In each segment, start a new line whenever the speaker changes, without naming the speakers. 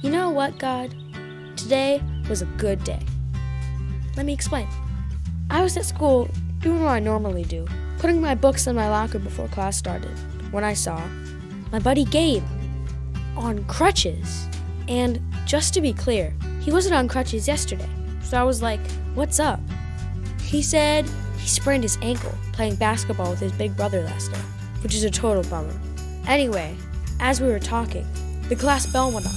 You know what, God? Today was a good day. Let me explain. I was at school doing what I normally do, putting my books in my locker before class started, when I saw my buddy Gabe on crutches. And just to be clear, he wasn't on crutches yesterday. So I was like, what's up? He said he sprained his ankle playing basketball with his big brother last night, which is a total bummer. Anyway, as we were talking, the class bell went off.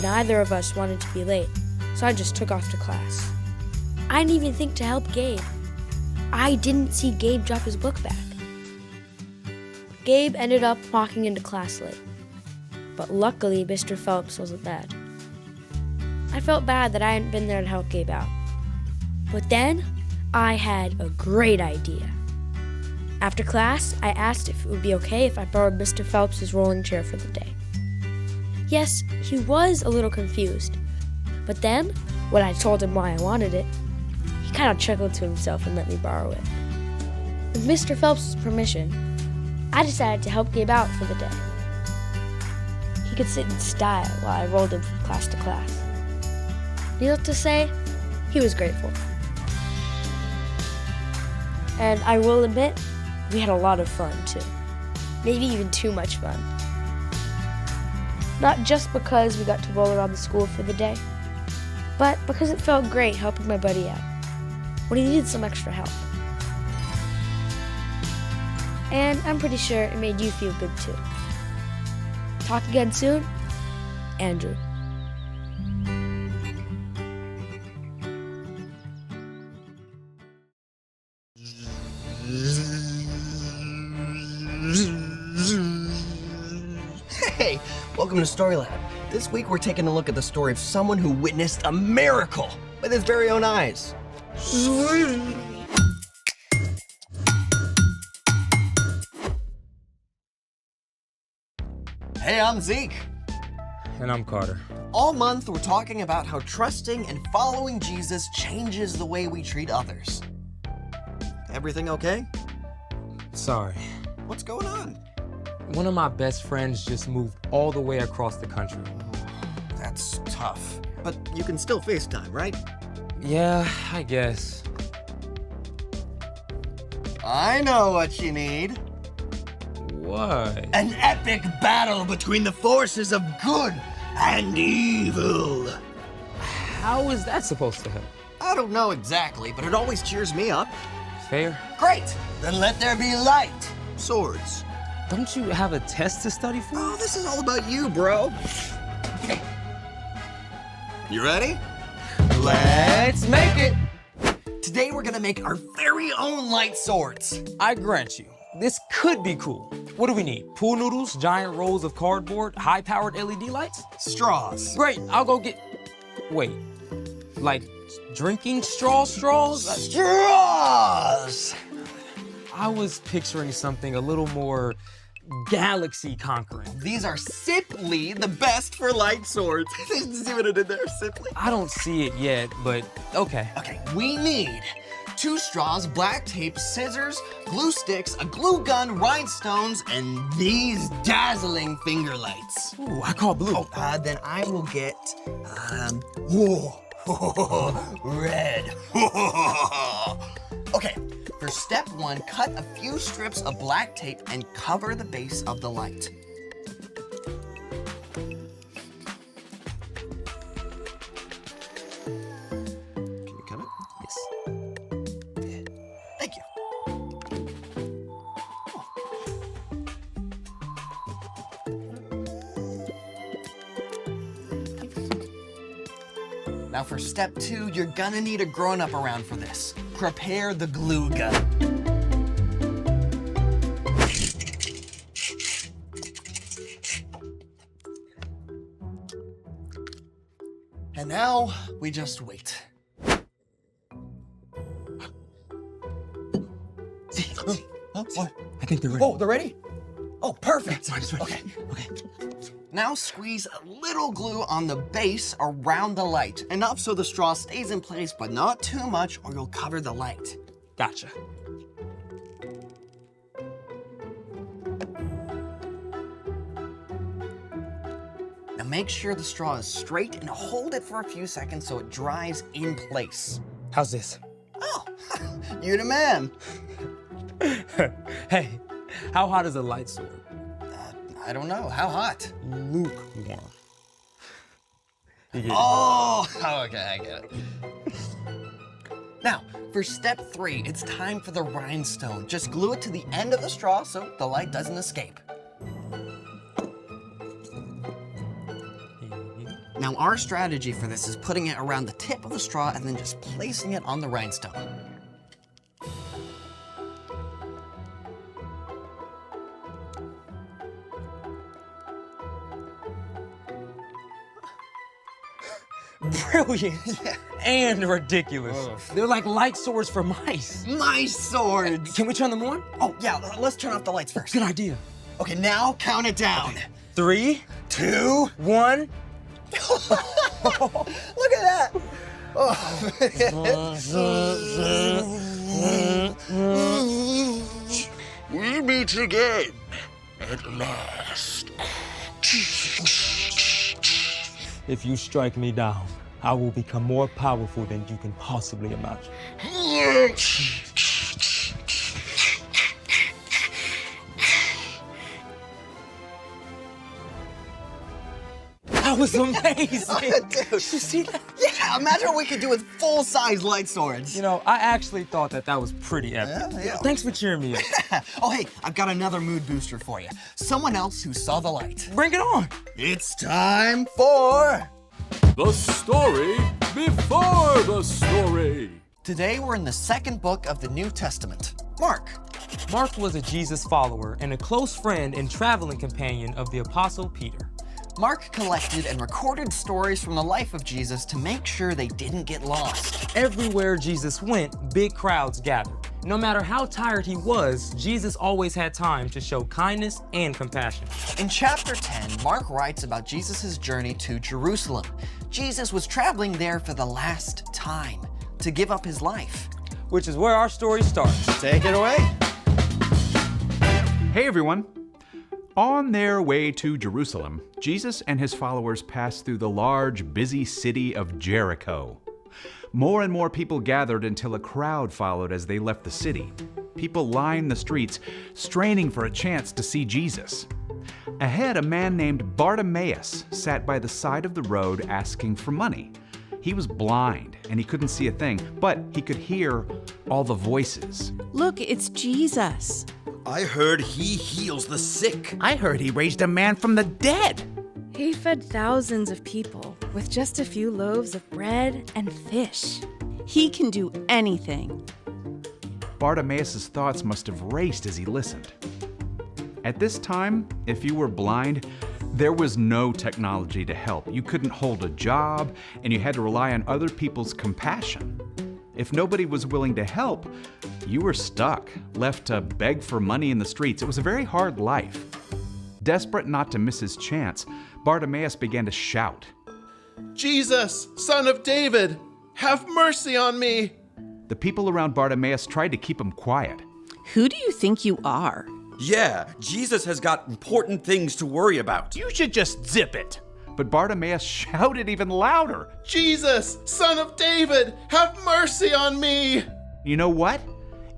Neither of us wanted to be late, so I just took off to class. I didn't even think to help Gabe. I didn't see Gabe drop his book bag. Gabe ended up walking into class late, but luckily Mr. Phelps wasn't bad. I felt bad that I hadn't been there to help Gabe out. But then, I had a great idea. After class, I asked if it would be okay if I borrowed Mr. Phelps' rolling chair for the day. Yes, he was a little confused, but then, when I told him why I wanted it, he kind of chuckled to himself and let me borrow it. With Mr. Phelps' permission, I decided to help Gabe out for the day. He could sit in style while I rolled him from class to class. Needless to say, he was grateful. And I will admit, we had a lot of fun too. Maybe even too much fun. Not just because we got to roll around the school for the day, but because it felt great helping my buddy out when he needed some extra help. And I'm pretty sure it made you feel good too. Talk again soon, Andrew.
Hey, welcome to Story Lab. This week we're taking a look at the story of someone who witnessed a miracle with his very own eyes. Hey, I'm Zeke.
And I'm Carter.
All month we're talking about how trusting and following Jesus changes the way we treat others. Everything okay?
Sorry.
What's going on?
One of my best friends just moved all the way across the country.
That's tough. But you can still FaceTime, right?
Yeah, I guess.
I know what you need.
What?
An epic battle between the forces of good and evil.
How is that supposed to help?
I don't know exactly, but it always cheers me up.
Fair.
Great! Then let there be light. Swords.
Don't you have a test to study for?
Oh, this is all about you, bro. You ready? Let's make it! Today we're gonna make our very own light swords.
I grant you, this could be cool. What do we need? Pool noodles, giant rolls of cardboard, high-powered LED lights?
Straws.
Great, I'll go get... Wait, like drinking straws?
Straws!
I was picturing something a little more galaxy conquering.
These are simply the best for light swords. See what I did there? Simply.
I don't see it yet, but okay.
Okay, we need 2 straws, black tape, scissors, glue sticks, a glue gun, rhinestones, and these dazzling finger lights.
Ooh, I call blue.
Then I will get, red. Okay, for step 1, cut a few strips of black tape and cover the base of the light. Can you cut it?
Yes.
Thank you. Now for step 2, you're gonna need a grown-up around for this. Prepare the glue gun. now we just wait.
What? I think they're ready.
Oh, they're ready? Oh, perfect.
Okay.
Now squeeze a little glue on the base around the light. Enough so the straw stays in place, but not too much or you'll cover the light.
Gotcha.
Now make sure the straw is straight and hold it for a few seconds so it dries in place.
How's this?
Oh, you the man.
Hey, how hot is a light sword?
I don't know, how hot?
Lukewarm. You get it?
Oh, okay, I get it. Now, for step 3, it's time for the rhinestone. Just glue it to the end of the straw so the light doesn't escape. Now, our strategy for this is putting it around the tip of the straw and then just placing it on the rhinestone.
Brilliant and ridiculous. They're like light swords for mice.
My swords!
Can we turn them on?
Oh, yeah, let's turn off the lights first.
Good idea.
Okay, now count it down.
3,
2,
1.
look at that!
We meet again at last.
If you strike me down, I will become more powerful than you can possibly imagine. That was amazing.
Dude.
You see that?
Yeah, imagine what we could do with full-size light swords.
You know, I actually thought that was pretty epic.
Yeah.
Thanks for cheering me up.
Oh, hey, I've got another mood booster for you. Someone else who saw the light.
Bring it on.
It's time for...
The story before the story.
Today we're in the second book of the New Testament, Mark.
Mark was a Jesus follower and a close friend and traveling companion of the Apostle Peter.
Mark collected and recorded stories from the life of Jesus to make sure they didn't get lost.
Everywhere Jesus went, big crowds gathered. No matter how tired he was, Jesus always had time to show kindness and compassion.
In chapter 10, Mark writes about Jesus' journey to Jerusalem. Jesus was traveling there for the last time to give up his life.
Which is where our story starts.
Take it away.
Hey everyone! On their way to Jerusalem, Jesus and his followers passed through the large, busy city of Jericho. More and more people gathered until a crowd followed as they left the city. People lined the streets, straining for a chance to see Jesus. Ahead, a man named Bartimaeus sat by the side of the road asking for money. He was blind and he couldn't see a thing, but he could hear all the voices.
Look, it's Jesus.
I heard he heals the sick.
I heard he raised a man from the dead.
He fed thousands of people with just a few loaves of bread and fish. He can do anything.
Bartimaeus' thoughts must have raced as he listened. At this time, if you were blind, there was no technology to help. You couldn't hold a job, and you had to rely on other people's compassion. If nobody was willing to help, you were stuck, left to beg for money in the streets. It was a very hard life. Desperate not to miss his chance, Bartimaeus began to shout.
Jesus, son of David, have mercy on me.
The people around Bartimaeus tried to keep him quiet.
Who do you think you are?
Yeah, Jesus has got important things to worry about.
You should just zip it.
But Bartimaeus shouted even louder.
Jesus, son of David, have mercy on me.
You know what?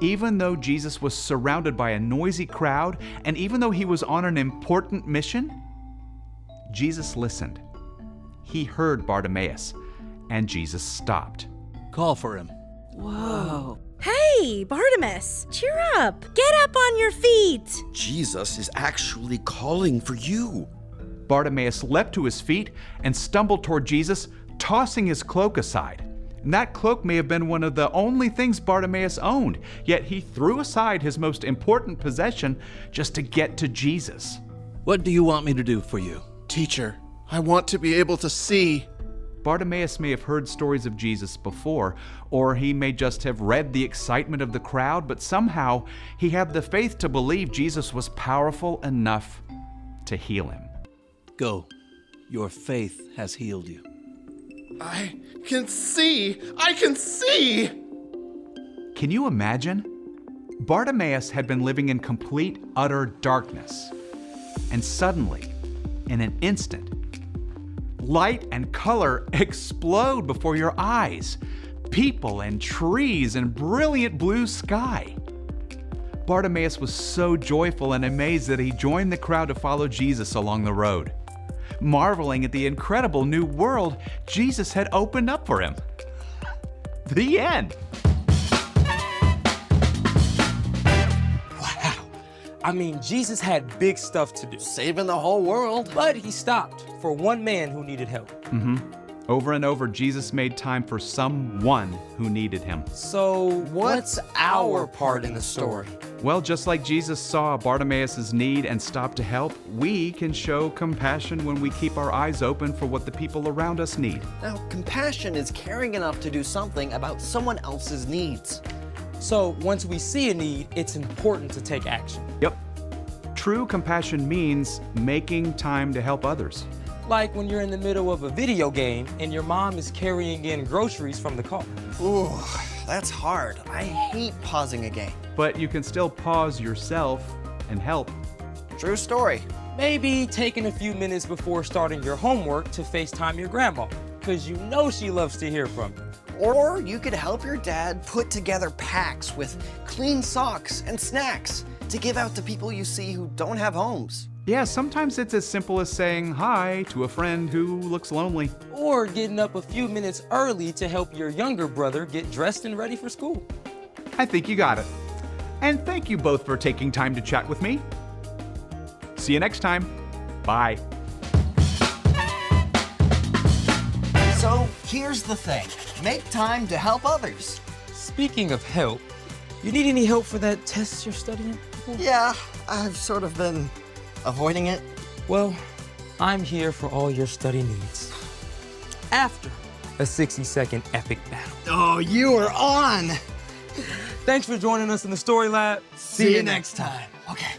Even though Jesus was surrounded by a noisy crowd, and even though he was on an important mission, Jesus listened. He heard Bartimaeus, and Jesus stopped.
Call for him.
Whoa. Hey, Bartimaeus, cheer up. Get up on your feet.
Jesus is actually calling for you.
Bartimaeus leapt to his feet and stumbled toward Jesus, tossing his cloak aside. And that cloak may have been one of the only things Bartimaeus owned, yet he threw aside his most important possession just to get to Jesus.
What do you want me to do for you?
Teacher, I want to be able to see.
Bartimaeus may have heard stories of Jesus before, or he may just have read the excitement of the crowd, but somehow he had the faith to believe Jesus was powerful enough to heal him.
Go. Your faith has healed you.
I can see! I can see!
Can you imagine? Bartimaeus had been living in complete, utter darkness. And suddenly, in an instant, light and color explode before your eyes. People and trees and brilliant blue sky. Bartimaeus was so joyful and amazed that he joined the crowd to follow Jesus along the road, marveling at the incredible new world Jesus had opened up for him. The end.
I mean, Jesus had big stuff to do,
Saving the whole world.
but he stopped for one man who needed help.
Over and over, Jesus made time for someone who needed him.
So
What's our part in the story?
Well, just like Jesus saw Bartimaeus' need and stopped to help, we can show compassion when we keep our eyes open for what the people around us need.
Now, compassion is caring enough to do something about someone else's needs.
So once we see a need, it's important to take action.
Yep. True compassion means making time to help others.
Like when you're in the middle of a video game and your mom is carrying in groceries from the car.
Ooh, that's hard. I hate pausing a game.
But you can still pause yourself and help.
True story.
Maybe taking a few minutes before starting your homework to FaceTime your grandma, because you know she loves to hear from you.
Or you could help your dad put together packs with clean socks and snacks to give out to people you see who don't have homes.
Yeah, sometimes it's as simple as saying hi to a friend who looks lonely.
Or getting up a few minutes early to help your younger brother get dressed and ready for school.
I think you got it. And thank you both for taking time to chat with me. See you next time. Bye.
So here's the thing. Make time to help others.
Speaking of help, you need any help for that test you're studying for?
Yeah, I've sort of been avoiding it.
Well, I'm here for all your study needs. After a 60-second epic battle.
Oh, you are on.
Thanks for joining us in the Story Lab.
See you next time. Okay.